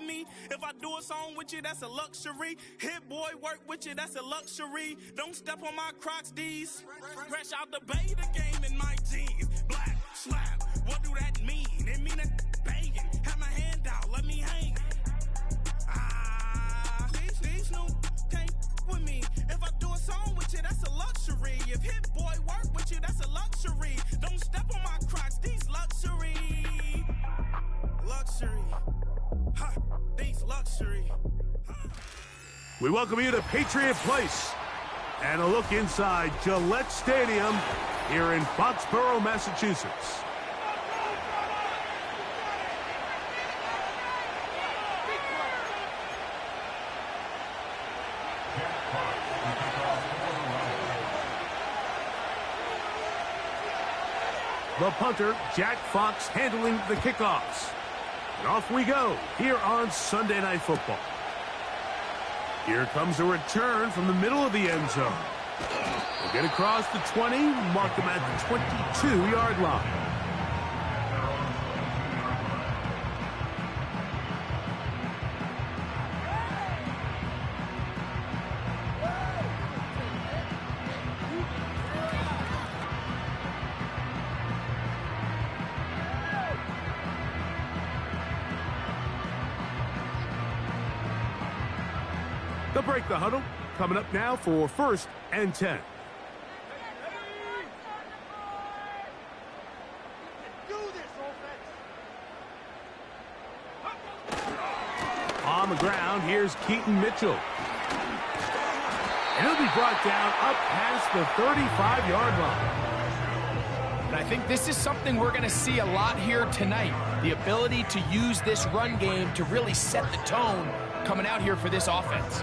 with me. If I do a song with you, that's a luxury. Hit boy, work with you, that's a luxury. Don't step on my Crocs, D's. Fresh out the bay, the game in my jeans. Black, slap, what do that mean? It mean that banging. Have my hand out, let me hang. These new can't with me. If I do a song with you, that's a luxury. If hit boy work with you, that's a luxury. Don't step on my Crocs, these luxury. Luxury. Ha, these luxury. We welcome you to Patriot Place and a look inside Gillette Stadium here in Foxborough, Massachusetts. The punter, Jack Fox, handling the kickoffs. And off we go here on Sunday Night Football. Here comes a return from the middle of the end zone. We'll get across the 20, mark them at the 22-yard line. They'll break the huddle. Coming up now for 1st and 10. On the ground, here's Keaton Mitchell. And he'll be brought down up past the 35-yard line. And I think this is something we're going to see a lot here tonight. The ability to use this run game to really set the tone coming out here for this offense.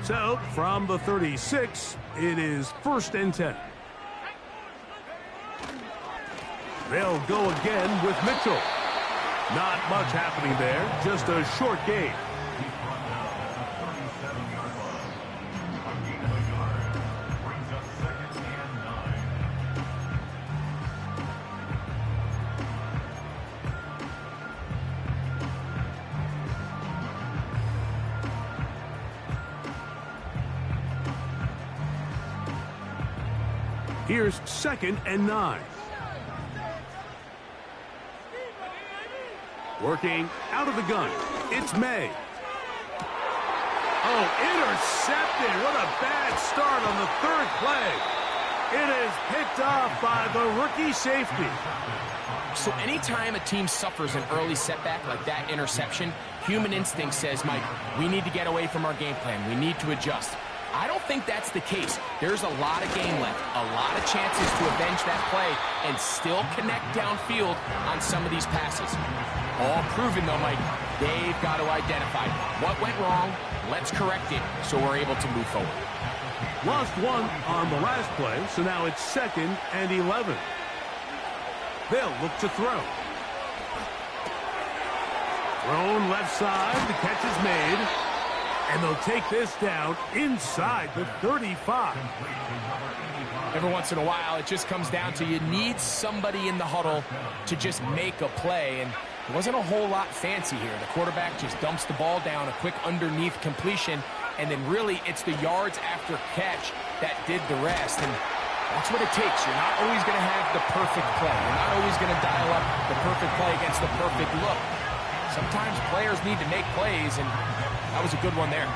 So, from the 36, it is 1st and 10. They'll go again with Mitchell. Not much happening there, just a short gain. Here's 2nd and 9. Working out of the gun. It's May. Oh, intercepted. What a bad start on the 3rd play. It is picked off by the rookie safety. So anytime a team suffers an early setback like that interception, human instinct says, Mike, we need to get away from our game plan. We need to adjust. I don't think that's the case. There's a lot of game left, a lot of chances to avenge that play and still connect downfield on some of these passes. All proven, though, Mike, they've got to identify what went wrong, let's correct it so we're able to move forward. Lost one on the last play, so now it's 2nd and 11. They'll look to throw. Thrown left side, the catch is made. And they'll take this down inside the 35. Every once in a while, it just comes down to you need somebody in the huddle to just make a play. And it wasn't a whole lot fancy here. The quarterback just dumps the ball down, a quick underneath completion, and then really it's the yards after catch that did the rest. And that's what it takes. You're not always going to have the perfect play. You're not always going to dial up the perfect play against the perfect look. Sometimes players need to make plays, and that was a good one there.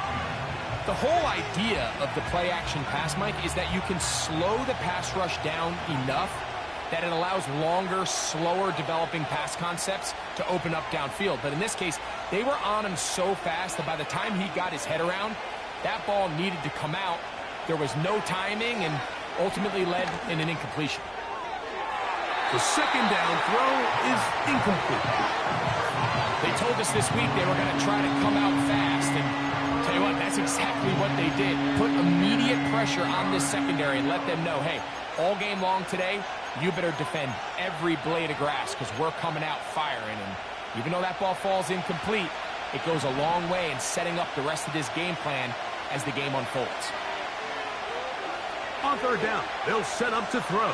The whole idea of the play-action pass, Mike, is that you can slow the pass rush down enough that it allows longer, slower developing pass concepts to open up downfield. But in this case, they were on him so fast that by the time he got his head around, that ball needed to come out. There was no timing and ultimately led in an incompletion. The 2nd down throw is incomplete. They told us this week they were going to try to come out fast, and tell you what, that's exactly what they did. Put immediate pressure on this secondary and let them know, hey, all game long today, you better defend every blade of grass because we're coming out firing. And even though that ball falls incomplete, it goes a long way in setting up the rest of this game plan as the game unfolds. On third down, they'll set up to throw.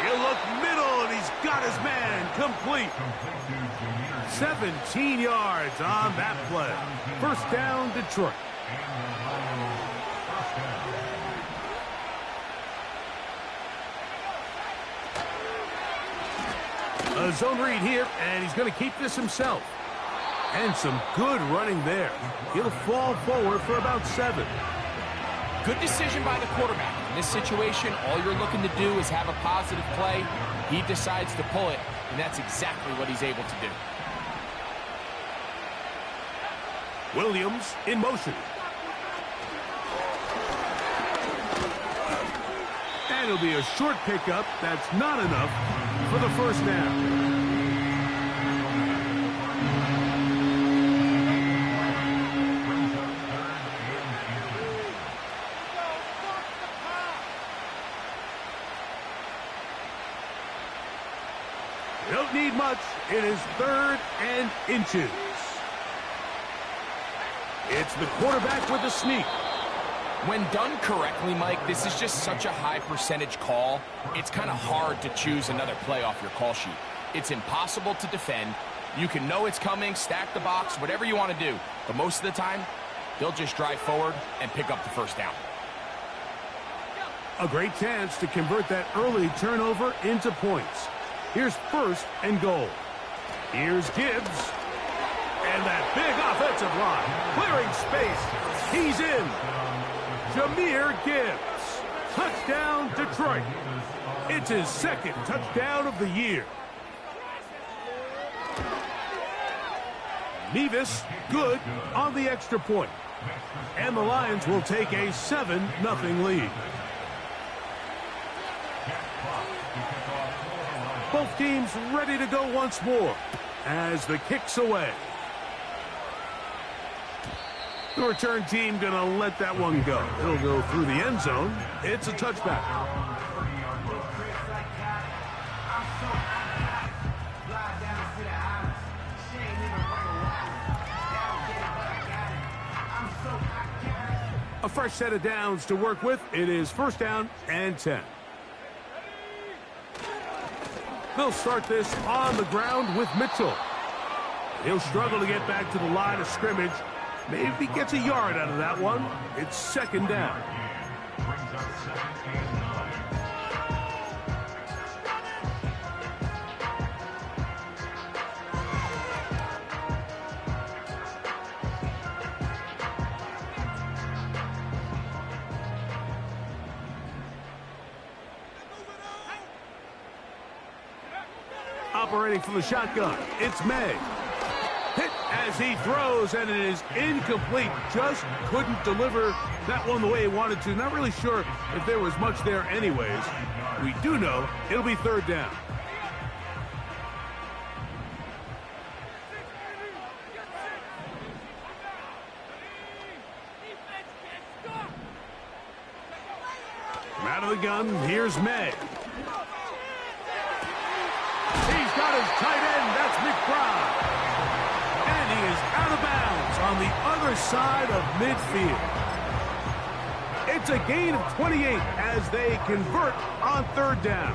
He'll look middle, and he's got his man complete. 17 yards on that play. First down, Detroit. A zone read here, and he's going to keep this himself. And some good running there. He'll fall forward for about 7. Good decision by the quarterback. In this situation, all you're looking to do is have a positive play. He decides to pull it, and that's exactly what he's able to do. Williams in motion. And it'll be a short pickup. That's not enough for the first down. Don't need much. It is 3rd and inches. It's the quarterback with the sneak. When done correctly, Mike, this is just such a high percentage call. It's kind of hard to choose another play off your call sheet. It's impossible to defend. You can know it's coming, stack the box, whatever you want to do. But most of the time, they'll just drive forward and pick up the first down. A great chance to convert that early turnover into points. Here's 1st and goal. Here's Gibbs. And that big offensive line. Clearing space. He's in. Jahmyr Gibbs. Touchdown, Detroit. It's his 2nd touchdown of the year. Nevis, good on the extra point. And the Lions will take a 7-0 lead. Both teams ready to go once more as the kick's away. The return team going to let that one go. It'll go through the end zone. It's a touchback. A fresh set of downs to work with. It is 1st down and 10. They'll start this on the ground with Mitchell. He'll struggle to get back to the line of scrimmage. Maybe gets a yard out of that one. It's 2nd down. Operating from the shotgun, it's May. Hit as he throws, and it is incomplete. Just couldn't deliver that one the way he wanted to. Not really sure if there was much there anyways. We do know it'll be 3rd down. From out of the gun, here's May. He's got his tight end. That's McBride. And he is out of bounds on the other side of midfield. It's a gain of 28 as they convert on 3rd down.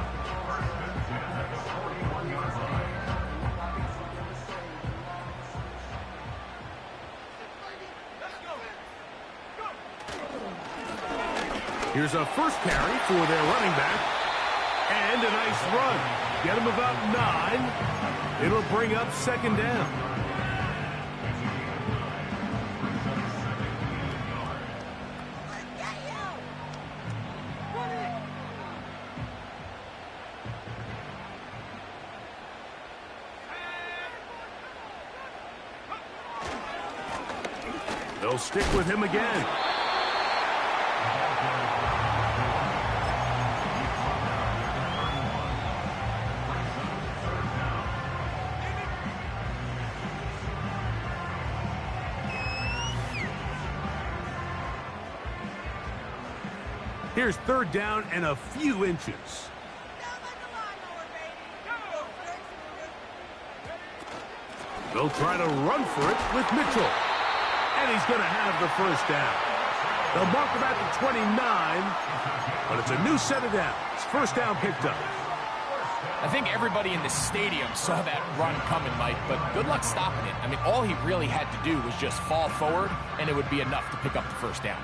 Here's a first carry for their running back. And a nice run. Get him about 9. It'll bring up 2nd down. They'll stick with him again. Here's 3rd down and a few inches. They'll try to run for it with Mitchell. And he's going to have the first down. They'll mark him at the 29, but it's a new set of downs. First down picked up. I think everybody in the stadium saw that run coming, Mike, but good luck stopping it. I mean, all he really had to do was just fall forward, and it would be enough to pick up the first down.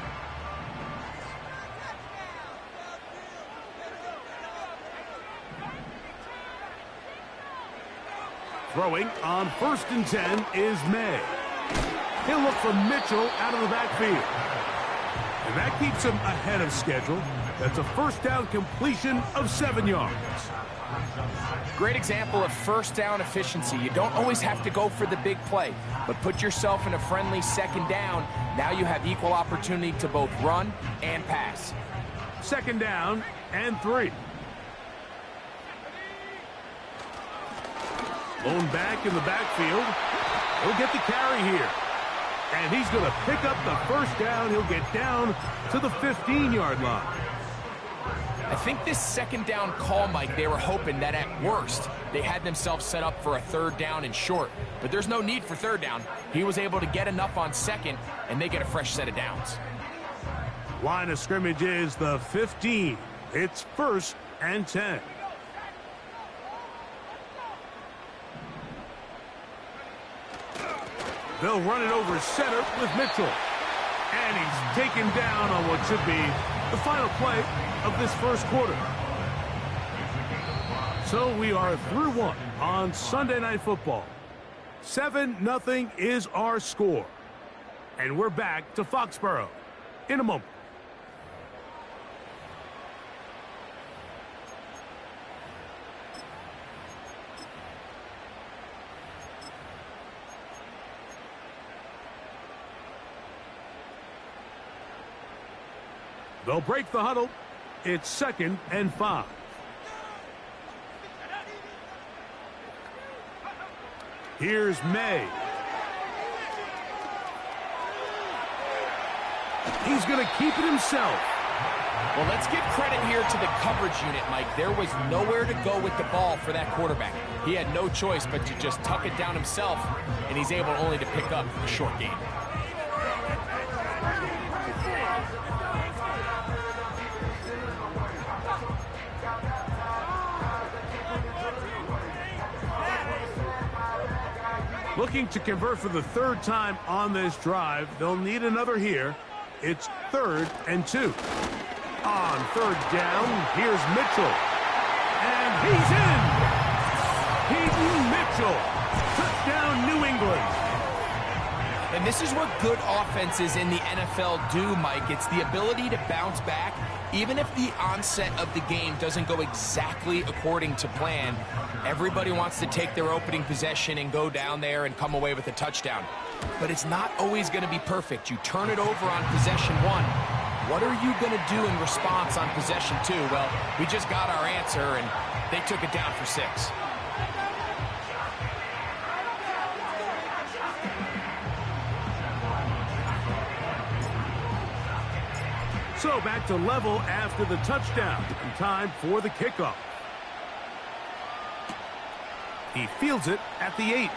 Throwing on 1st and 10 is May. He'll look for Mitchell out of the backfield. And that keeps him ahead of schedule. That's a first down completion of 7 yards. Great example of first down efficiency. You don't always have to go for the big play, but put yourself in a friendly second down. Now you have equal opportunity to both run and pass. 2nd down and 3. Lone back in the backfield. He'll get the carry here. And he's going to pick up the first down. He'll get down to the 15-yard line. I think this 2nd down call, Mike, they were hoping that at worst they had themselves set up for a 3rd down and short. But there's no need for 3rd down. He was able to get enough on 2nd, and they get a fresh set of downs. Line of scrimmage is the 15. It's 1st and 10. They'll run it over center with Mitchell. And he's taken down on what should be the final play of this first quarter. So we are through 1 on Sunday Night Football. 7-0 is our score. And we're back to Foxborough in a moment. They'll break the huddle. It's 2nd and 5. Here's May. He's going to keep it himself. Well, let's give credit here to the coverage unit, Mike. There was nowhere to go with the ball for that quarterback. He had no choice but to just tuck it down himself, and he's able only to pick up a short gain. Looking to convert for the 3rd time on this drive. They'll need another here. It's 3rd and 2. On 3rd down, here's Mitchell. And he's in! Hayden Mitchell. Touchdown, New England. And this is what good offenses in the NFL do, Mike. It's the ability to bounce back. Even if the onset of the game doesn't go exactly according to plan, everybody wants to take their opening possession and go down there and come away with a touchdown. But it's not always going to be perfect. You turn it over on possession 1. What are you going to do in response on possession 2? Well, we just got our answer, and they took it down for 6. So back to level after the touchdown. And time for the kickoff. He fields it at the 8.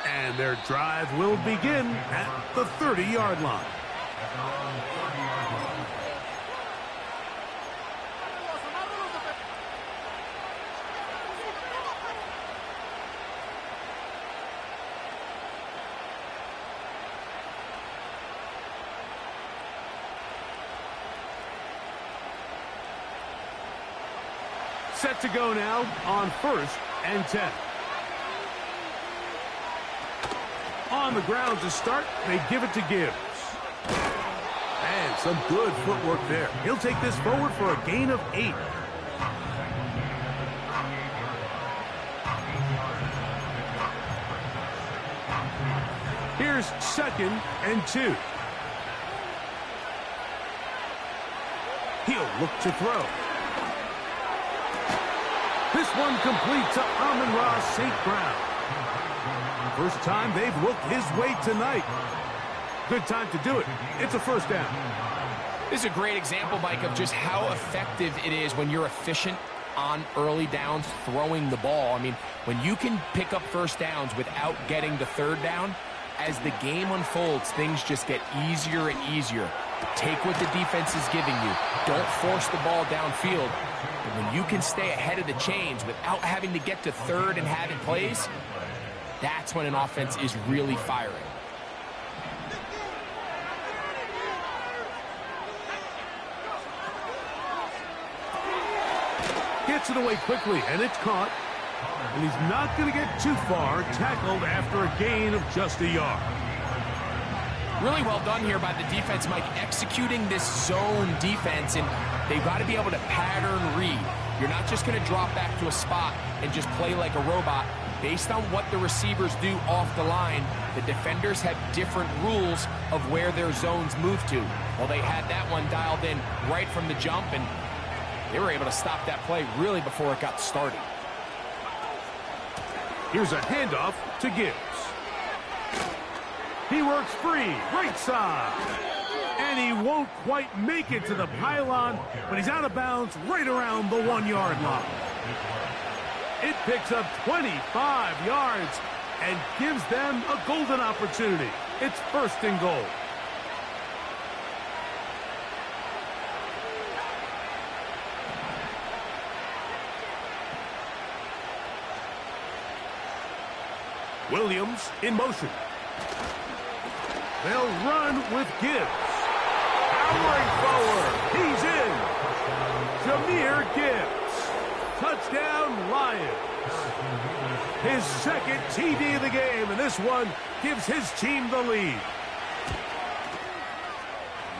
And their drive will begin at the 30-yard line. Set to go now on 1st and 10. On the ground to start, they give it to Gibbs. And some good footwork there. He'll take this forward for a gain of 8. Here's 2nd and 2. He'll look to throw. This one complete to Amon-Ra St. Brown. First time they've looked his way tonight. Good time to do it. It's a first down. This is a great example, Mike, of just how effective it is when you're efficient on early downs throwing the ball. I mean, when you can pick up first downs without getting the 3rd down, as the game unfolds, things just get easier and easier. Take what the defense is giving you. Don't force the ball downfield. But when you can stay ahead of the chains without having to get to third and having plays, that's when an offense is really firing. Gets it away quickly, and it's caught. And he's not going to get too far, tackled after a gain of just a yard. Really well done here by the defense, Mike, executing this zone defense, and they've got to be able to pattern read. You're not just going to drop back to a spot and just play like a robot. Based on what the receivers do off the line, the defenders have different rules of where their zones move to. Well, they had that one dialed in right from the jump, and they were able to stop that play really before it got started. Here's a handoff to Gibbs. He works free, right side. And he won't quite make it to the pylon, but he's out of bounds right around the 1-yard line. It picks up 25 yards and gives them a golden opportunity. It's 1st and goal. Williams in motion. They'll run with Gibbs. Powering forward. He's in. Jahmyr Gibbs. Touchdown, Lions. His 2nd TD of the game, and this one gives his team the lead.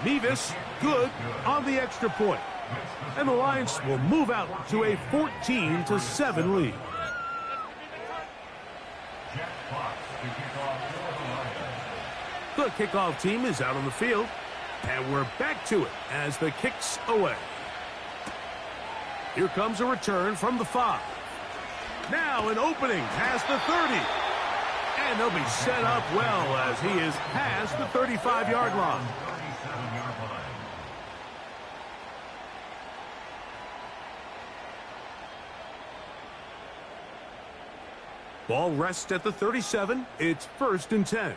Mevis good on the extra point. And the Lions will move out to a 14-7 lead. The kickoff team is out on the field, and we're back to it as the kick's away. Here comes a return from the 5. Now an opening past the 30. And they'll be set up well as he is past the 35-yard line. Ball rests at the 37. It's 1st and 10.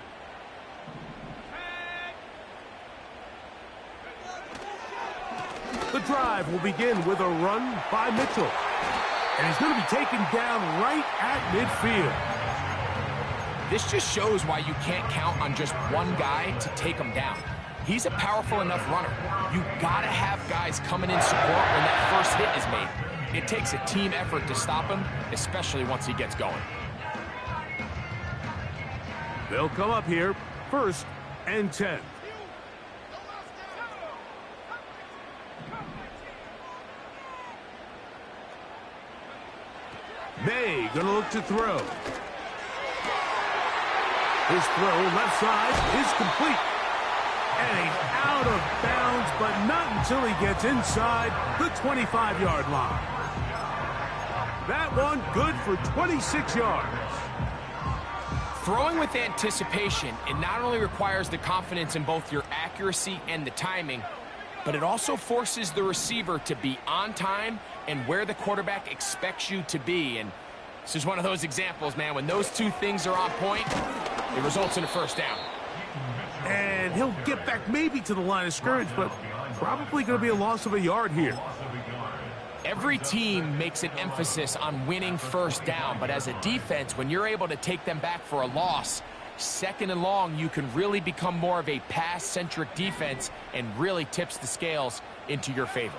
The drive will begin with a run by Mitchell. And he's going to be taken down right at midfield. This just shows why you can't count on just one guy to take him down. He's a powerful enough runner. You got to have guys coming in support when that first hit is made. It takes a team effort to stop him, especially once he gets going. They'll come up here, 1st and 10. May gonna look to throw. His throw left side is complete. And he's out of bounds, but not until he gets inside the 25-yard line. That one good for 26 yards. Throwing with anticipation, it not only requires the confidence in both your accuracy and the timing, but it also forces the receiver to be on time and where the quarterback expects you to be. And this is one of those examples, man. When those two things are on point, it results in a 1st down. And he'll get back maybe to the line of scrimmage, but probably going to be a loss of a yard here. Every team makes an emphasis on winning 1st down, but as a defense, when you're able to take them back for a loss, 2nd and long, you can really become more of a pass-centric defense and really tips the scales into your favor.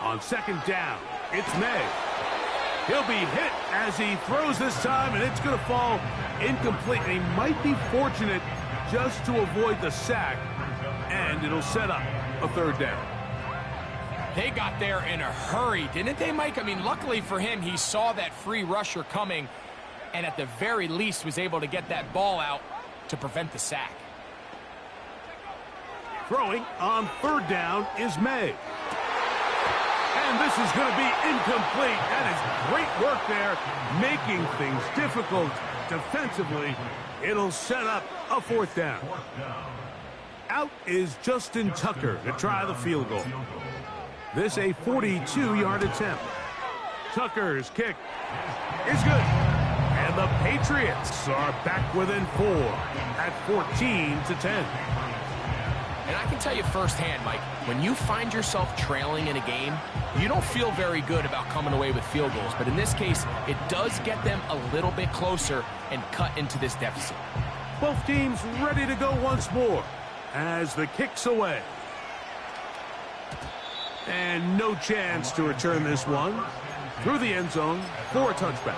On 2nd down, it's May. He'll be hit as he throws this time, and it's going to fall incomplete. And he might be fortunate just to avoid the sack, and it'll set up a 3rd down. They got there in a hurry, didn't they, Mike? I mean, luckily for him, he saw that free rusher coming, and at the very least was able to get that ball out to prevent the sack. Throwing on 3rd down is May. And this is going to be incomplete. That is great work there, making things difficult defensively. It'll set up a 4th down. Out is Justin Tucker to try the field goal. This a 42-yard attempt. Tucker's kick is good. And And the Patriots are back within 4 at 14-10. And I can tell you firsthand, Mike, when you find yourself trailing in a game, you don't feel very good about coming away with field goals. But in this case, it does get them a little bit closer and cut into this deficit. Both teams ready to go once more as the kick's away. And no chance to return this one through the end zone for a touchback.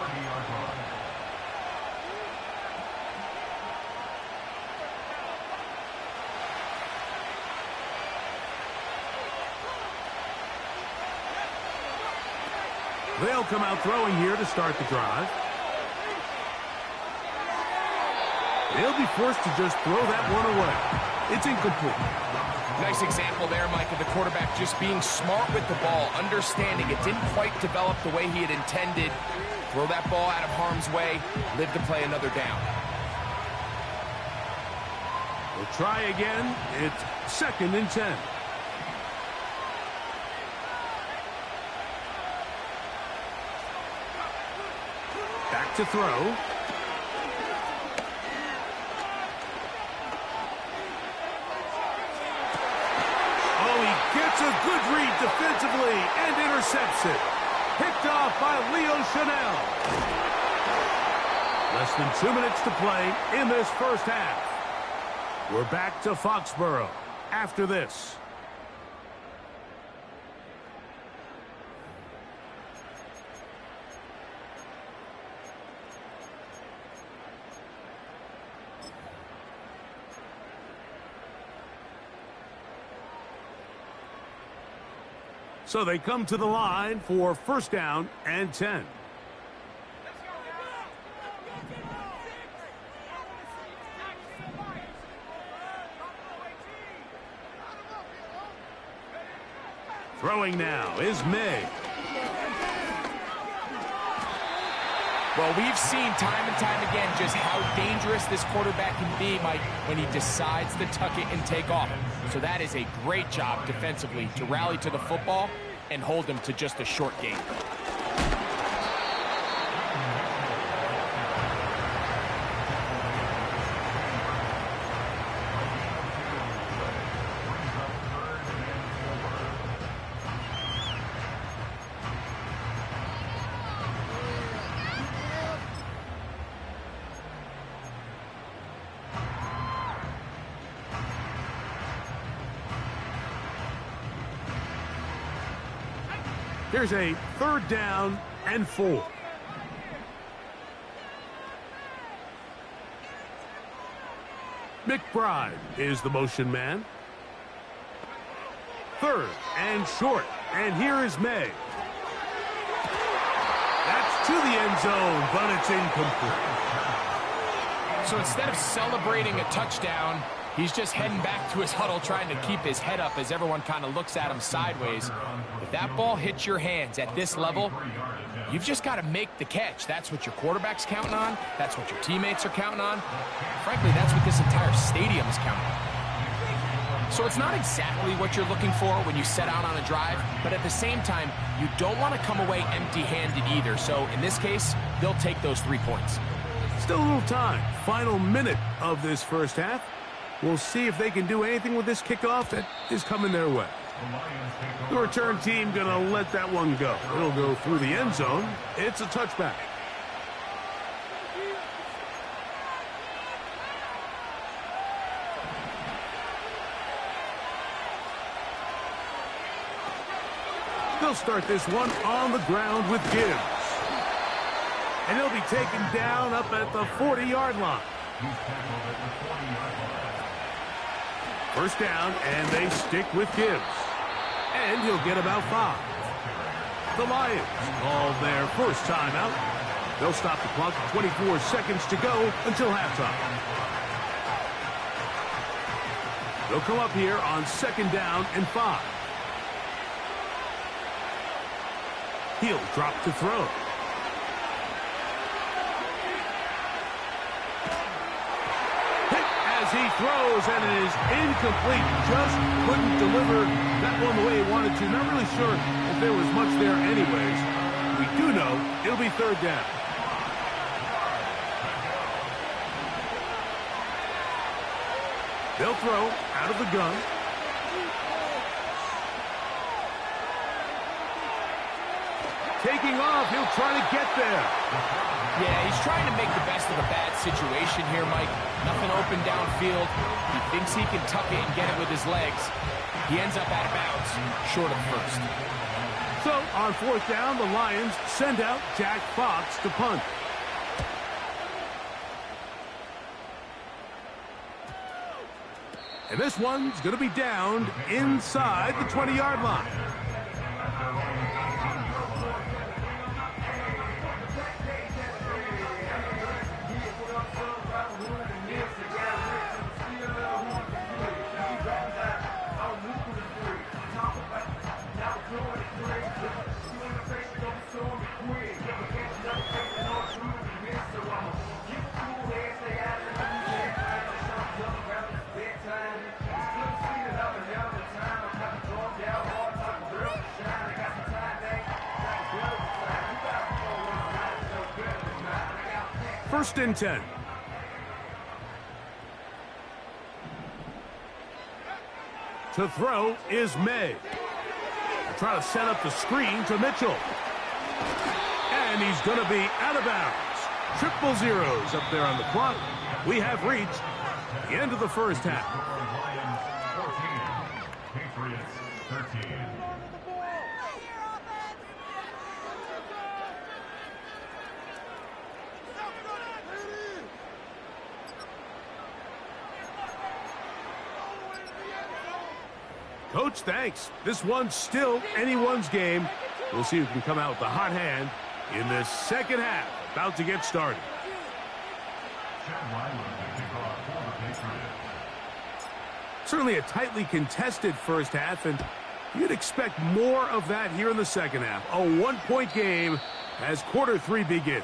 They'll come out throwing here to start the drive. They'll be forced to just throw that one away. It's incomplete. Nice example there, Mike, of the quarterback just being smart with the ball, understanding it didn't quite develop the way he had intended. Throw that ball out of harm's way, live to play another down. We'll try again. It's 2nd and 10. Back to throw. Gets a good read defensively and intercepts it. Picked off by Leo Chanel. Less than 2 minutes to play in this first half. We're back to Foxborough after this. So they come to the line for 1st down and 10. Throwing now is May. Well, we've seen time and time again just how dangerous this quarterback can be, Mike, when he decides to tuck it and take off. So that is a great job defensively to rally to the football and hold him to just a short game. Here's a 3rd down and 4. McBride is the motion man. 3rd and short. And here is May. That's to the end zone, but it's incomplete. So instead of celebrating a touchdown, he's just heading back to his huddle trying to keep his head up as everyone kind of looks at him sideways. If that ball hits your hands at this level, you've just got to make the catch. That's what your quarterback's counting on. That's what your teammates are counting on. Frankly, that's what this entire stadium is counting on. So it's not exactly what you're looking for when you set out on a drive, but at the same time, you don't want to come away empty-handed either. So in this case, they'll take those 3 points. Still a little time. Final minute of this first half. We'll see if they can do anything with this kickoff that is coming their way. The return team going to let that one go. It'll go through the end zone. It's a touchback. They'll start this one on the ground with Gibbs. And he'll be taken down up at the 40-yard line. 1st down, and they stick with Gibbs. And he'll get about 5. The Lions call their first timeout. They'll stop the clock. 24 seconds to go until halftime. They'll come up here on 2nd down and 5. He'll drop to throw. He throws, and it is incomplete. Just couldn't deliver that one the way he wanted to. Not really sure if there was much there anyways. We do know it'll be 3rd down. They'll throw out of the gun. Taking off, he'll try to get there. Yeah, he's trying to make the best of a bad situation here, Mike. Nothing open downfield. He thinks he can tuck it and get it with his legs. He ends up out of bounds, short of first. So, on fourth down, the Lions send out Jack Fox to punt. And this one's going to be downed inside the 20-yard line. First and 10. To throw is May. They'll try to set up the screen to Mitchell. And he's going to be out of bounds. Triple zeros up there on the clock. We have reached the end of the first half. Patriots 13. Coach, thanks. This one's still anyone's game. We'll see who can come out with the hot hand in this second half. About to get started. Certainly a tightly contested first half, and you'd expect more of that here in the second half. A one-point game as quarter three begins.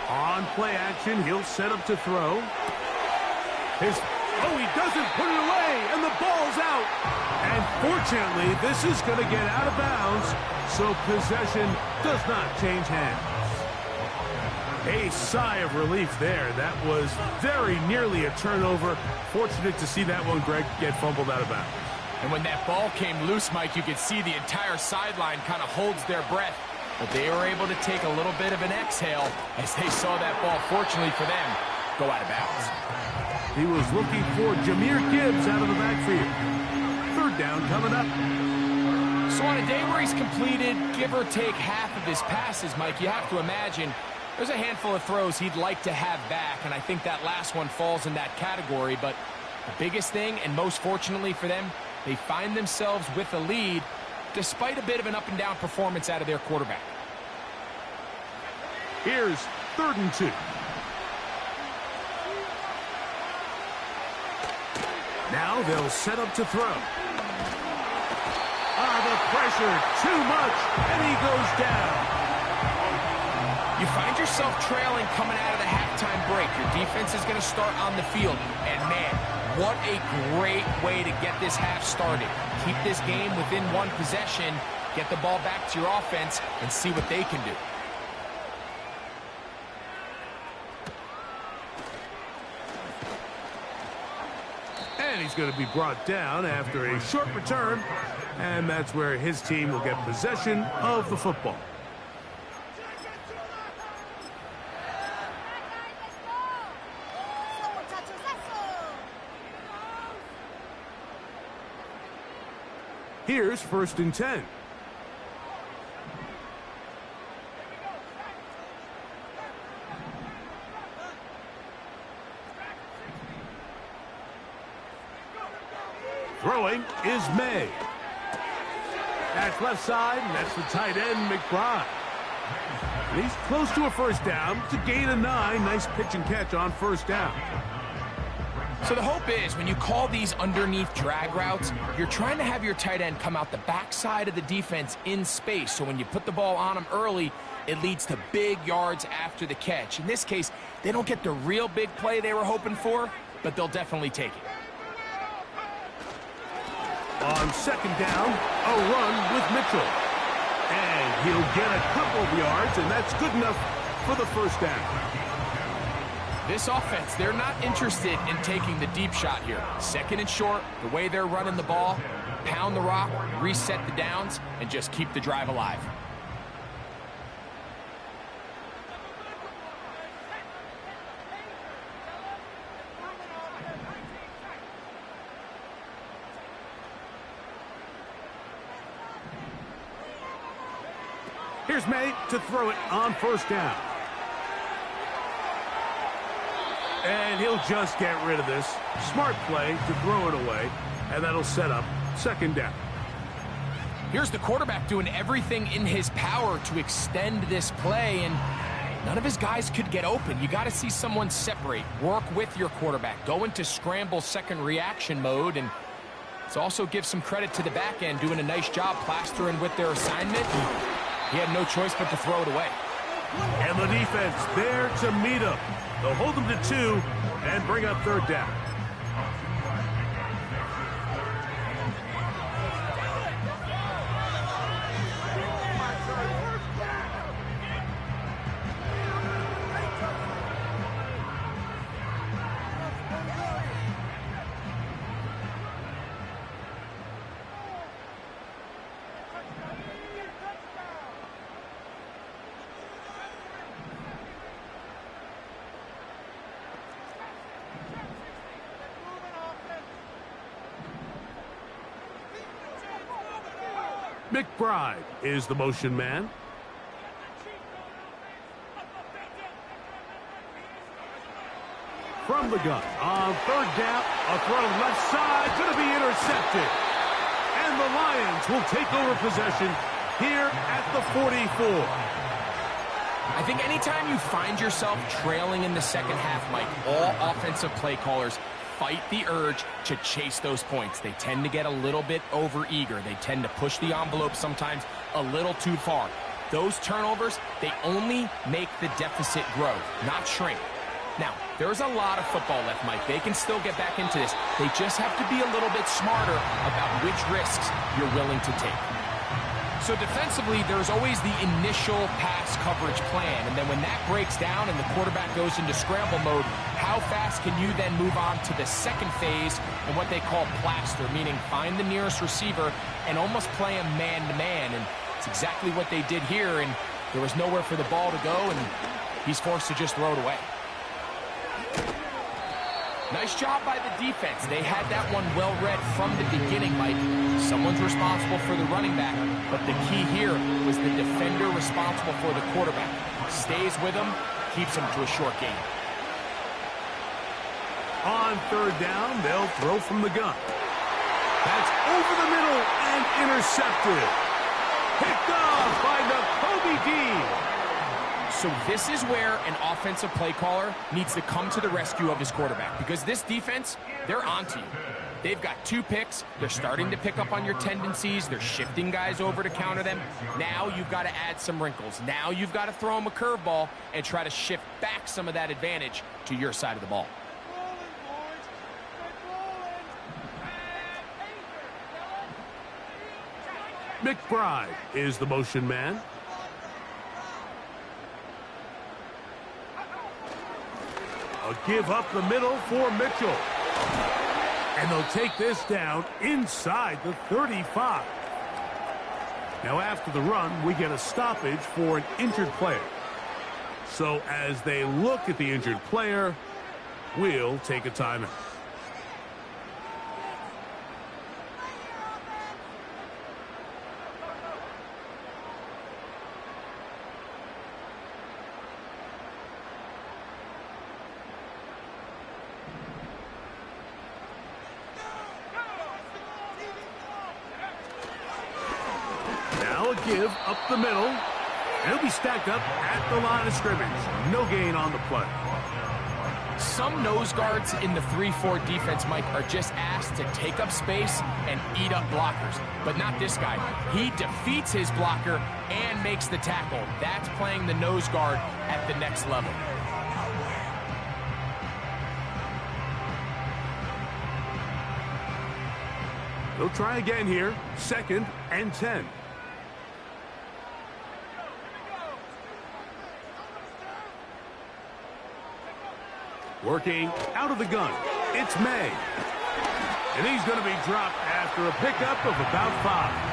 On play action, he'll set up to throw. He doesn't put it away, and the ball's out. And fortunately, this is going to get out of bounds, so possession does not change hands. A sigh of relief there. That was very nearly a turnover. Fortunate to see that one, Greg, get fumbled out of bounds. And when that ball came loose, Mike, you could see the entire sideline kind of holds their breath. But they were able to take a little bit of an exhale as they saw that ball, fortunately for them, go out of bounds. He was looking for Jahmyr Gibbs out of the backfield. Third down coming up. So on a day where he's completed, give or take, half of his passes, Mike, you have to imagine there's a handful of throws he'd like to have back, and I think that last one falls in that category. But the biggest thing, and most fortunately for them, they find themselves with a lead despite a bit of an up-and-down performance out of their quarterback. Here's 3rd and 2. Now they'll set up to throw. The pressure, too much, and he goes down. You find yourself trailing coming out of the halftime break. Your defense is going to start on the field. And, man, what a great way to get this half started. Keep this game within one possession, get the ball back to your offense, and see what they can do. And he's going to be brought down after a short return, and that's where his team will get possession of the football. Here's 1st and 10. Throwing is May. That's left side, and that's the tight end, McBride. And he's close to a first down to gain a 9. Nice pitch and catch on first down. So the hope is when you call these underneath drag routes, you're trying to have your tight end come out the backside of the defense in space. So when you put the ball on him early, it leads to big yards after the catch. In this case, they don't get the real big play they were hoping for, but they'll definitely take it. On second down, a run with Mitchell. And he'll get a couple of yards, and that's good enough for the first down. This offense, they're not interested in taking the deep shot here. Second and short, the way they're running the ball, pound the rock, reset the downs, and just keep the drive alive. Here's May to throw it on first down. And he'll just get rid of this. Smart play to throw it away, and that'll set up second down. Here's the quarterback doing everything in his power to extend this play, and none of his guys could get open. You got to see someone separate, work with your quarterback, go into scramble second reaction mode, and let's also give some credit to the back end doing a nice job plastering with their assignment. He had no choice but to throw it away. And the defense there to meet him. They'll hold him to 2 and bring up third down. McBride is the motion man. From the gun, on third down, a throw left side, going to be intercepted. And the Lions will take over possession here at the 44. I think anytime you find yourself trailing in the second half, Mike, all offensive play callers fight the urge to chase those points. They tend to get a little bit overeager. They tend to push the envelope sometimes a little too far. Those turnovers, they only make the deficit grow, not shrink. Now, there's a lot of football left, Mike. They can still get back into this. They just have to be a little bit smarter about which risks you're willing to take. So defensively, there's always the initial pass coverage plan, and then when that breaks down and the quarterback goes into scramble mode, how fast can you then move on to the second phase and what they call plaster, meaning find the nearest receiver and almost play him man-to-man, and it's exactly what they did here, and there was nowhere for the ball to go, and he's forced to just throw it away. Nice job by the defense. They had that one well read from the beginning, Mike. Someone's responsible for the running back, but the key here was the defender responsible for the quarterback. Stays with him, keeps him to a short gain. On third down, they'll throw from the gun. That's over the middle and intercepted. Picked off by Nakobe Dean. So this is where an offensive play caller needs to come to the rescue of his quarterback, because this defense, they're onto you. They've got 2 picks. They're starting to pick up on your tendencies. They're shifting guys over to counter them. Now you've got to add some wrinkles. Now you've got to throw them a curveball and try to shift back some of that advantage to your side of the ball. McBride is the motion man. A give up the middle for Mitchell. And they'll take this down inside the 35. Now after the run, we get a stoppage for an injured player. So as they look at the injured player, we'll take a timeout. Give up the middle. He'll be stacked up at the line of scrimmage. No gain on the play. Some nose guards in the 3-4 defense, Mike, are just asked to take up space and eat up blockers. But not this guy. He defeats his blocker and makes the tackle. That's playing the nose guard at the next level. They'll try again here. 2nd and 10. Working out of the gun. It's May. And he's going to be dropped after a pickup of about 5.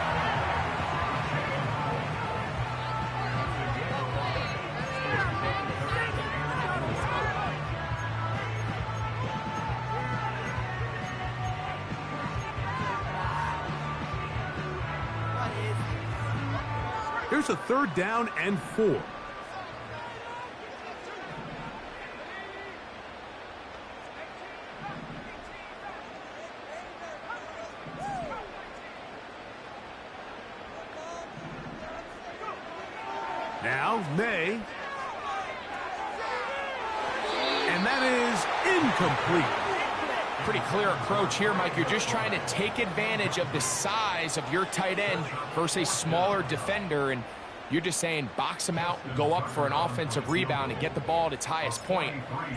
Here's a 3rd down and 4. Now, May. And that is incomplete. Pretty clear approach here, Mike. You're just trying to take advantage of the size of your tight end versus a smaller defender, and you're just saying box him out, go up for an offensive rebound, and get the ball at its highest point.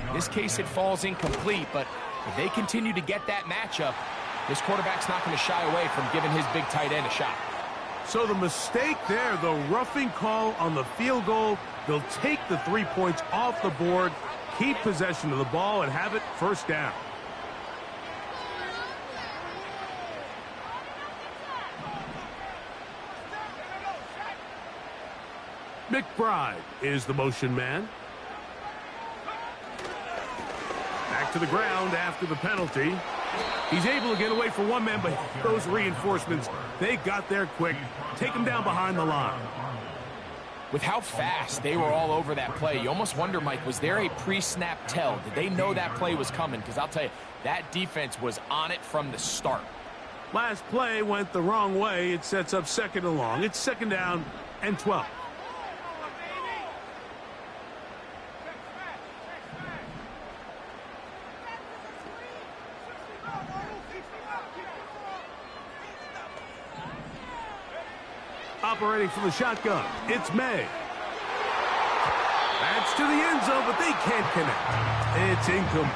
In this case, it falls incomplete, but if they continue to get that matchup, this quarterback's not going to shy away from giving his big tight end a shot. So the mistake there, the roughing call on the field goal, they'll take the 3 points off the board, keep possession of the ball, and have it 1st down. McBride is the motion man. Back to the ground after the penalty. He's able to get away from one man, but those reinforcements, they got there quick. Take him down behind the line. With how fast they were all over that play, you almost wonder, Mike, was there a pre-snap tell? Did they know that play was coming? Because I'll tell you, that defense was on it from the start. Last play went the wrong way. It sets up 2nd and long. It's 2nd down and 12. Operating from the shotgun, it's May. That's to the end zone, but they can't connect. It's incomplete.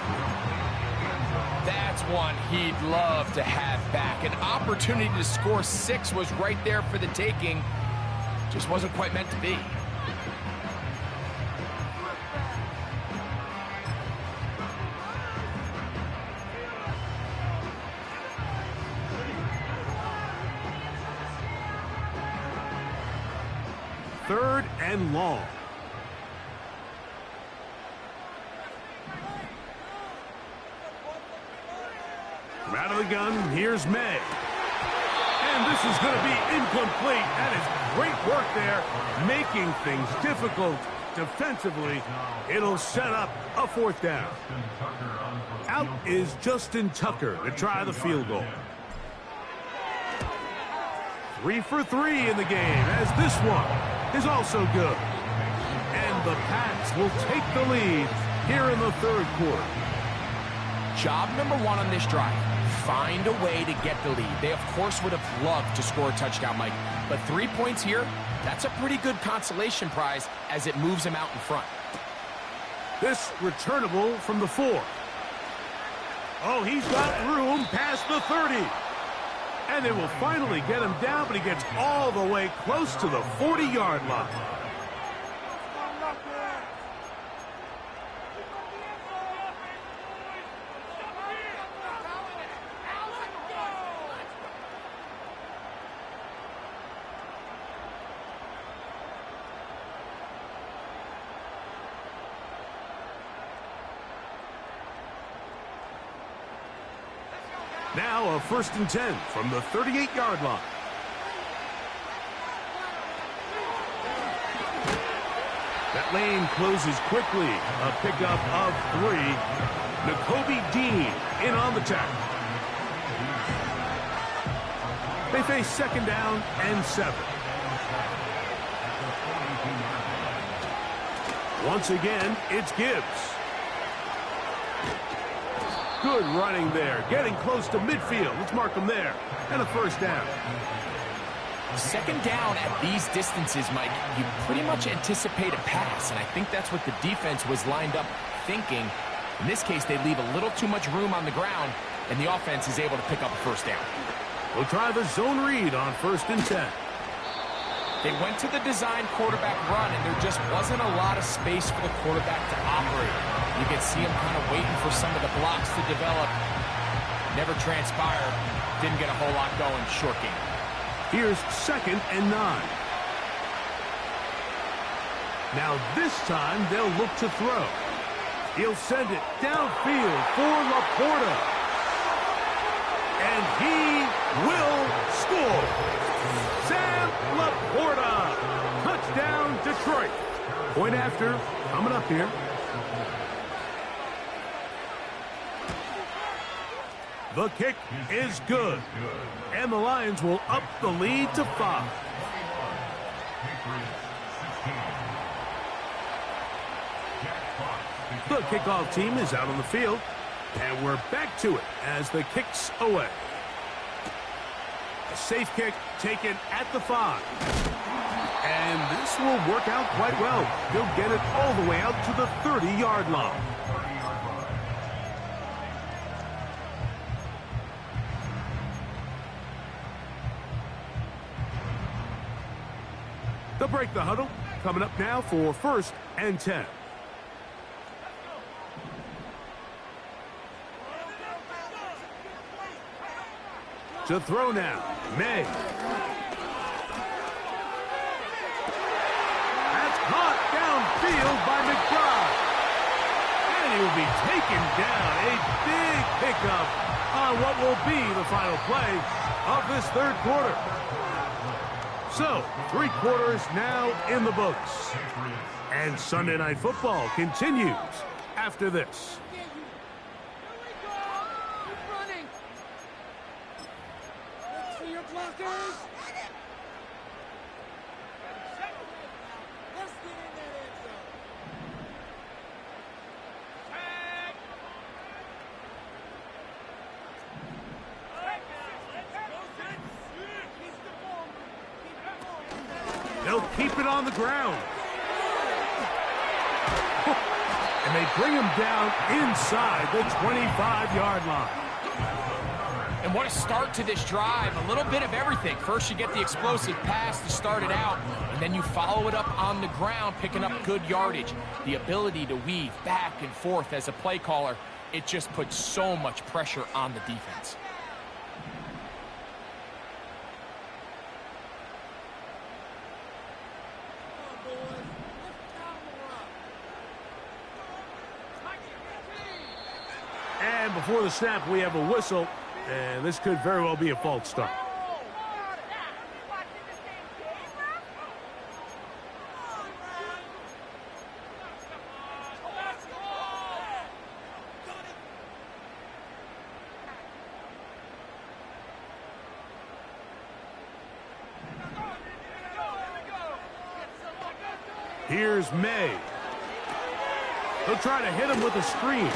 That's one he'd love to have back. An opportunity to score 6 was right there for the taking. Just wasn't quite meant to be. Third and long. From out of the gun, here's May. And this is going to be incomplete. That is great work there, making things difficult defensively. It'll set up a 4th down. Out is Justin Tucker to try the field goal. 3 for 3 in the game, as this one is also good. And the Pats will take the lead here in the 3rd quarter. Job number 1 on this drive, find a way to get the lead. They, of course, would have loved to score a touchdown, Mike. But 3 points here, that's a pretty good consolation prize as it moves them out in front. This returnable from the 4. Oh, he's got room past the 30. And they will finally get him down, but he gets all the way close to the 40-yard line. Now a 1st and 10 from the 38-yard line. That lane closes quickly. A pickup of 3. N'Kobe Dean in on the tackle. They face 2nd down and 7. Once again, it's Gibbs. Good running there, getting close to midfield. Let's mark him there. And a 1st down. 2nd down at these distances, Mike, you pretty much anticipate a pass, and I think that's what the defense was lined up thinking. In this case, they leave a little too much room on the ground, and the offense is able to pick up a 1st down. He'll try the zone read on 1st and 10. They went to the design quarterback run, and there just wasn't a lot of space for the quarterback to operate. You could see him kind of waiting for some of the blocks to develop. Never transpired. Didn't get a whole lot going. Short game. Here's 2nd and 9. Now this time they'll look to throw. He'll send it downfield for Laporta. And he will score. Sam Laporta. Touchdown, Detroit. Point after coming up here. The kick is good. And the Lions will up the lead to 5. The kickoff team is out on the field, and we're back to it as the kick's away. A safe kick taken at the 5. And this will work out quite well. He'll get it all the way out to the 30-yard line. They'll break the huddle. Coming up now for 1st and 10. To throw now, May. That's caught downfield by McBride. And he will be taken down. A big pickup on what will be the final play of this 3rd quarter. So, 3 quarters now in the books. And Sunday Night Football continues after this. They'll keep it on the ground. And they bring him down inside the 25-yard line. And what a start to this drive. A little bit of everything. First, you get the explosive pass to start it out, and then you follow it up on the ground, picking up good yardage. The ability to weave back and forth as a play caller, it just puts so much pressure on the defense. And before the snap, we have a whistle, and this could very well be a false start. Here's May. He'll try to hit him with a screen.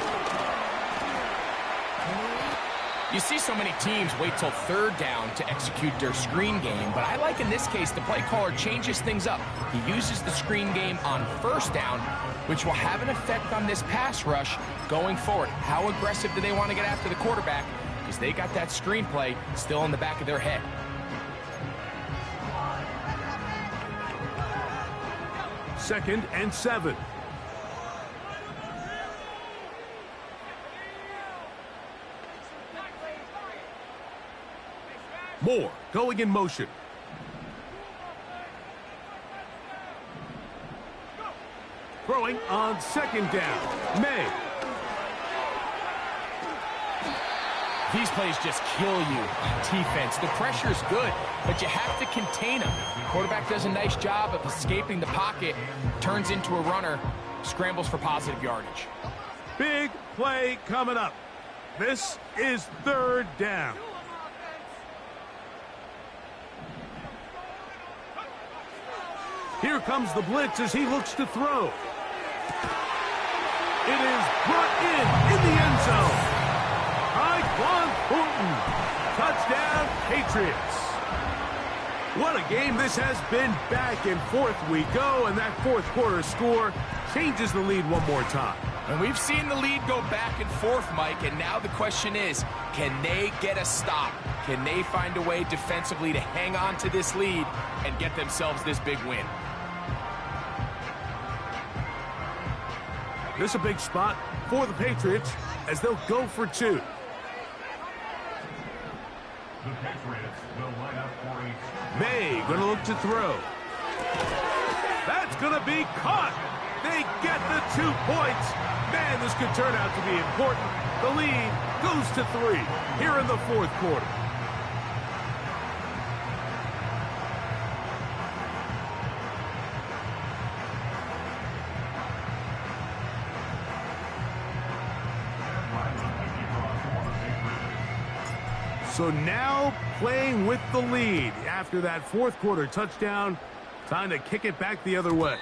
You see so many teams wait till 3rd down to execute their screen game, but I like in this case the play caller changes things up. He uses the screen game on 1st down, which will have an effect on this pass rush going forward. How aggressive do they want to get after the quarterback? Because they got that screen play still in the back of their head. Second and 7. Moore going in motion. Throwing on 2nd down. May. These plays just kill you on defense. The pressure's good, but you have to contain them. The quarterback does a nice job of escaping the pocket, turns into a runner, scrambles for positive yardage. Big play coming up. This is 3rd down. Here comes the blitz as he looks to throw. It is brought in the end zone. Quan Fulton. Touchdown, Patriots. What a game this has been. Back and forth we go, and that 4th quarter score changes the lead one more time. And we've seen the lead go back and forth, Mike, and now the question is, can they get a stop? Can they find a way defensively to hang on to this lead and get themselves this big win? This is a big spot for the Patriots as they'll go for two. The Patriots will line up for a... May going to look to throw. That's going to be caught. They get the 2 points. Man, this could turn out to be important. The lead goes to 3 here in the fourth quarter. So now playing with the lead after that fourth quarter touchdown. Time to kick it back the other way.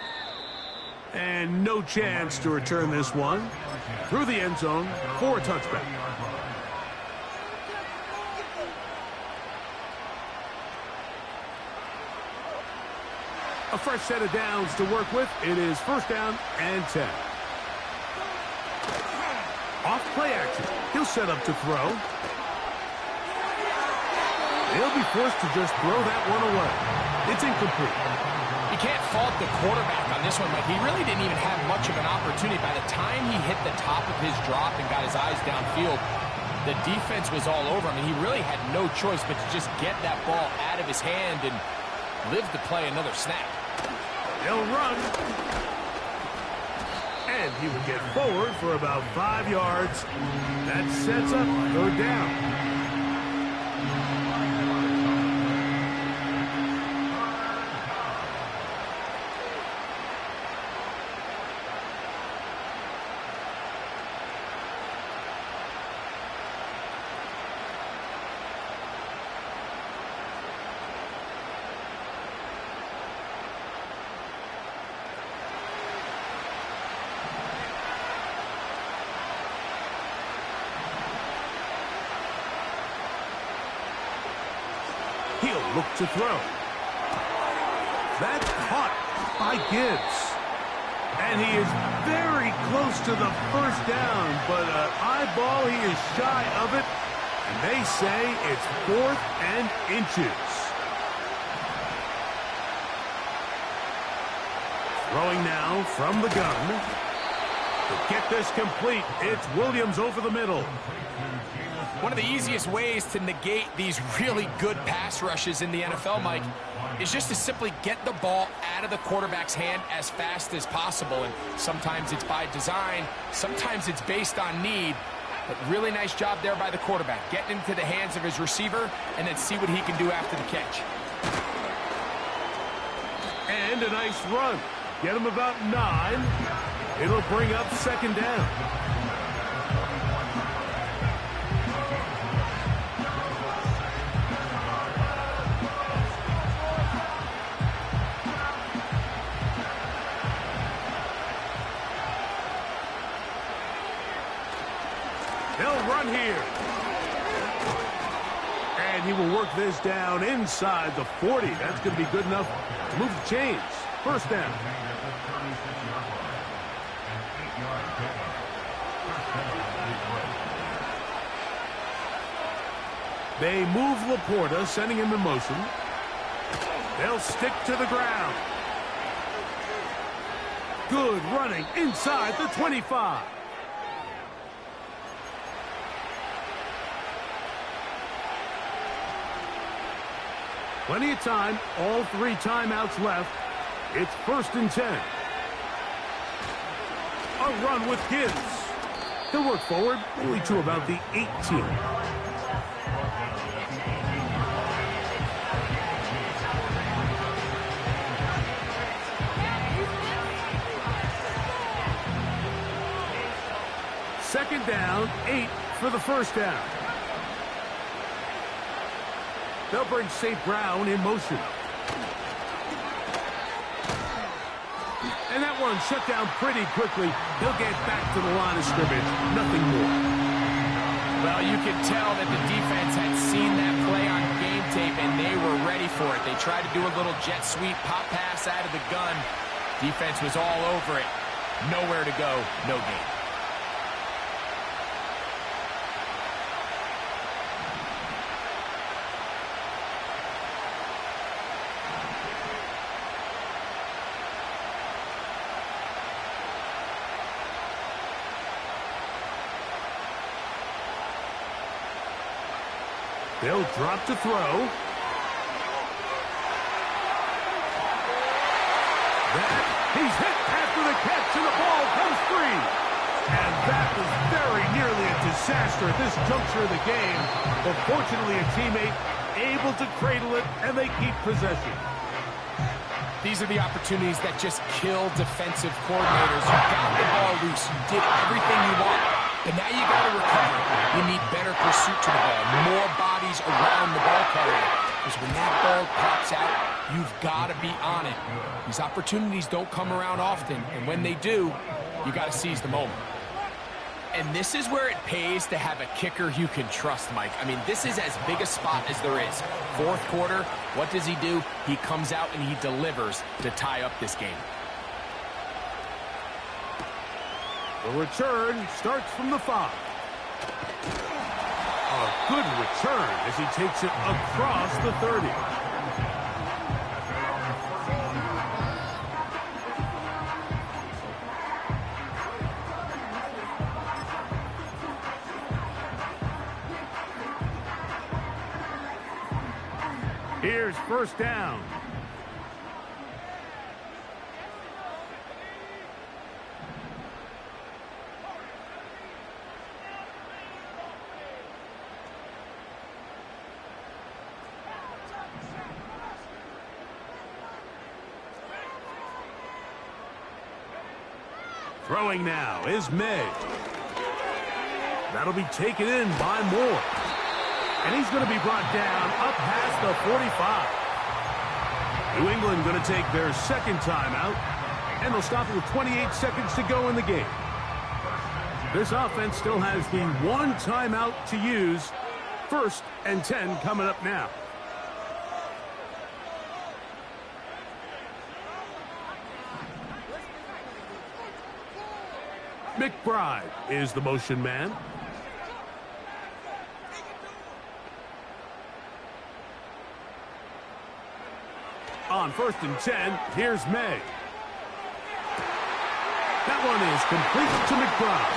And no chance to return this one through the end zone for a touchback. A fresh set of downs to work with. It is first down and 10. Off play action. He'll set up to throw. He'll be forced to just throw that one away. It's incomplete. You can't fault the quarterback on this one, but he really didn't even have much of an opportunity. By the time he hit the top of his drop and got his eyes downfield, the defense was all over him, and he really had no choice but to just get that ball out of his hand and live to play another snap. He'll run. And he will get forward for about 5 yards. That sets up third down. He'll look to throw. That's caught by Gibbs. And he is very close to the first down, but an eyeball, he is shy of it. And they say it's 4th and inches. Throwing now from the gun. To get this complete, it's Williams over the middle. One of the easiest ways to negate these really good pass rushes in the NFL, Mike, is just to simply get the ball out of the quarterback's hand as fast as possible. And sometimes it's by design, sometimes it's based on need. But really nice job there by the quarterback, getting into the hands of his receiver and then see what he can do after the catch. And a nice run. Get him about 9. It'll bring up second down. They'll run here. And he will work this down inside the 40. That's going to be good enough to move the chains. First down. They move Laporta, sending him in motion. They'll stick to the ground. Good running inside the 25. Plenty of time, all 3 timeouts left. It's 1st and 10. A run with Gibbs. He'll work forward, only to about the 18. Second down, 8 for the first down. They'll bring St. Brown in motion. And that one shut down pretty quickly. He'll get back to the line of scrimmage. Nothing more. Well, you can tell that the defense had seen that play on game tape, and they were ready for it. They tried to do a little jet sweep pop pass out of the gun. Defense was all over it. Nowhere to go, no gain. They'll drop to throw. He's hit after the catch, and the ball comes free. And that was very nearly a disaster at this juncture of the game. But fortunately, a teammate able to cradle it, and they keep possession. These are the opportunities that just kill defensive coordinators. You got the ball loose. You did everything you want. But now you got to recover. You need better pursuit to the ball. More bodies around the ball carrier. Because when that ball pops out, you've got to be on it. These opportunities don't come around often. And when they do, you got to seize the moment. And this is where it pays to have a kicker you can trust, Mike. I mean, this is as big a spot as there is. Fourth quarter, what does he do? He comes out and he delivers to tie up this game. The return starts from the 5. A good return as he takes it across the 30. Here's first down. Throwing now is May. That'll be taken in by Moore. And he's going to be brought down up past the 45. New England going to take their second timeout, and they'll stop it with 28 seconds to go in the game. This offense still has the one timeout to use. 1st and 10 coming up now. McBride is the motion man. On 1st and 10, here's May. That one is complete to McBride.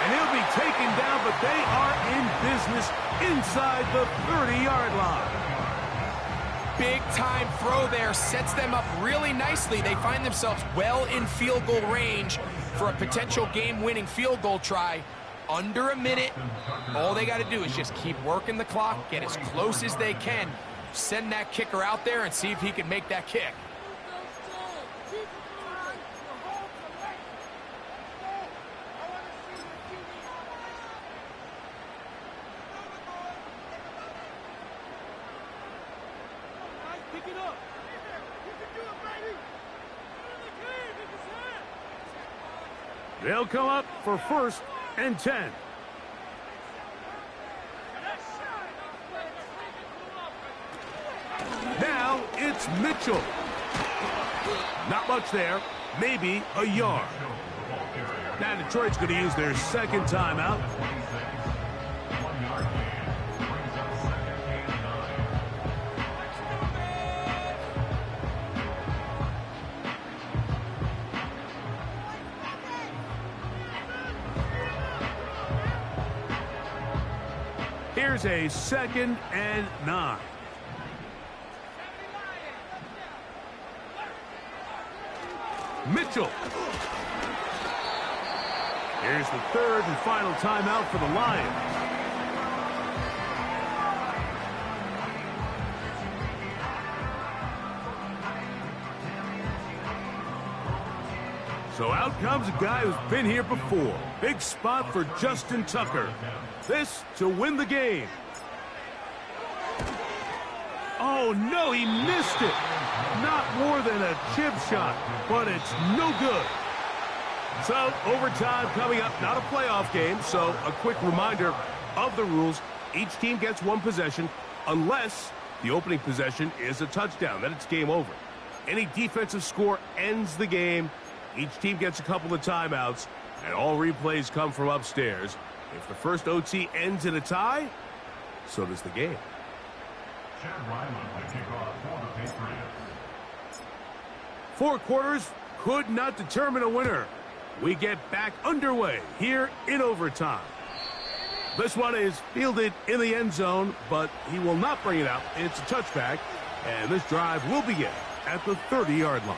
And he'll be taken down, but they are in business inside the 30-yard line. Big-time throw there, sets them up really nicely. They find themselves well in field goal range for a potential game-winning field goal try. Under a minute, all they got to do is just keep working the clock, get as close as they can, send that kicker out there and see if he can make that kick. They'll come up for 1st and 10. Now it's Mitchell. Not much there. Maybe a yard. Now Detroit's going to use their second timeout. Here's a 2nd and 9. Mitchell. Here's the 3rd and final timeout for the Lions. So out comes a guy who's been here before. Big spot for Justin Tucker. This to win the game. Oh, no, he missed it. Not more than a chip shot, but it's no good. So, overtime coming up, not a playoff game, so a quick reminder of the rules. Each team gets one possession unless the opening possession is a touchdown. Then it's game over. Any defensive score ends the game. Each team gets a couple of timeouts, and all replays come from upstairs. If the first OT ends in a tie, so does the game. Four quarters could not determine a winner. We get back underway here in overtime. This one is fielded in the end zone, but he will not bring it out. It's a touchback, and this drive will begin at the 30-yard line.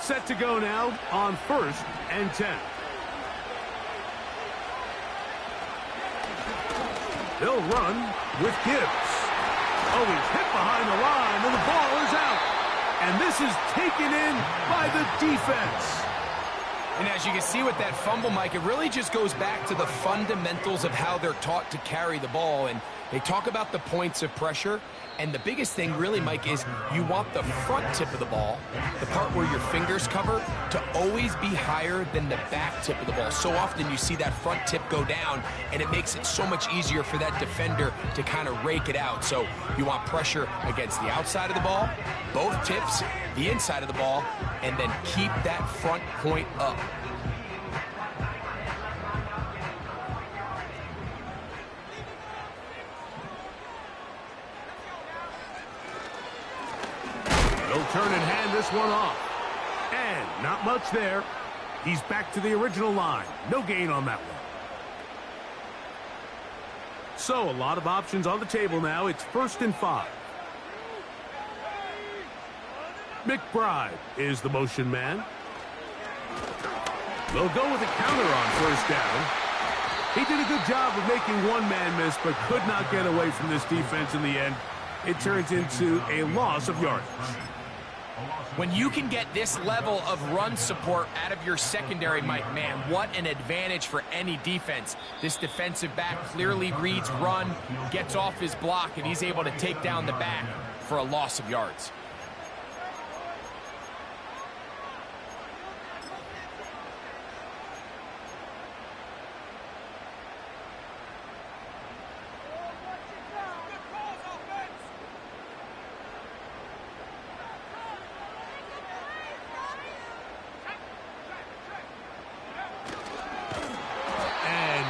Set to go now on 1st and 10. They'll run with Gibbs. Oh, he's hit behind the line, and the ball is out. And this is taken in by the defense. And as you can see with that fumble, Mike, it really just goes back to the fundamentals of how they're taught to carry the ball. And they talk about the points of pressure. And the biggest thing really, Mike, is you want the front tip of the ball, the part where your fingers cover, to always be higher than the back tip of the ball. So often you see that front tip go down, and it makes it so much easier for that defender to kind of rake it out. So you want pressure against the outside of the ball, both tips, the inside of the ball, and then keep that front point up. They'll turn and hand this one off. And not much there. He's back to the original line. No gain on that one. So a lot of options on the table now. It's 1st and 5. McBride is the motion man. They'll go with a counter on 1st down. He did a good job of making one man miss, but could not get away from this defense in the end. It turns into a loss of yardage. When you can get this level of run support out of your secondary, Mike, man, what an advantage for any defense. This defensive back clearly reads run, gets off his block, and he's able to take down the back for a loss of yards.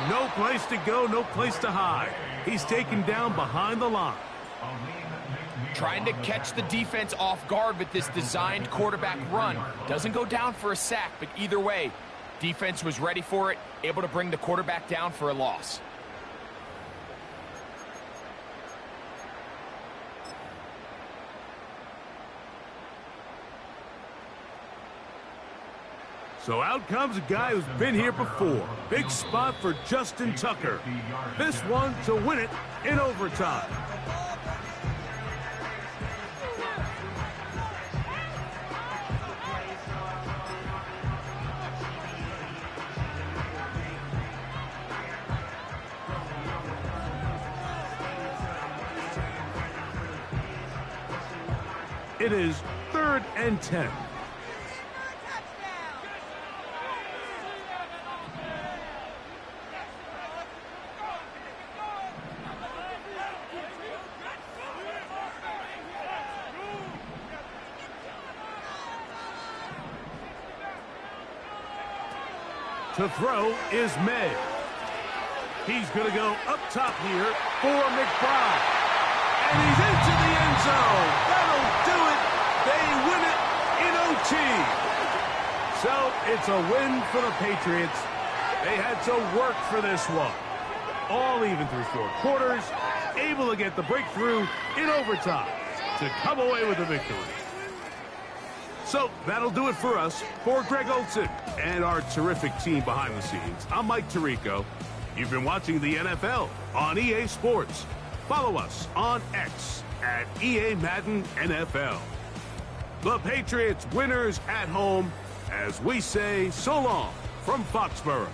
No place to go, no place to hide. He's taken down behind the line. Trying to catch the defense off guard with this designed quarterback run. Doesn't go down for a sack, but either way, defense was ready for it, able to bring the quarterback down for a loss. So out comes a guy who's been here before. Big spot for Justin Tucker. This one to win it in overtime. It is 3rd and 10. To throw is May. He's going to go up top here for McBride. And he's into the end zone. That'll do it. They win it in OT. So it's a win for the Patriots. They had to work for this one. All even through 4 quarters. Able to get the breakthrough in overtime to come away with the victory. So that'll do it for us. For Greg Olson and our terrific team behind the scenes, I'm Mike Tirico. You've been watching the NFL on EA Sports. Follow us on X at EA Madden NFL. The Patriots winners at home as we say so long from Foxborough.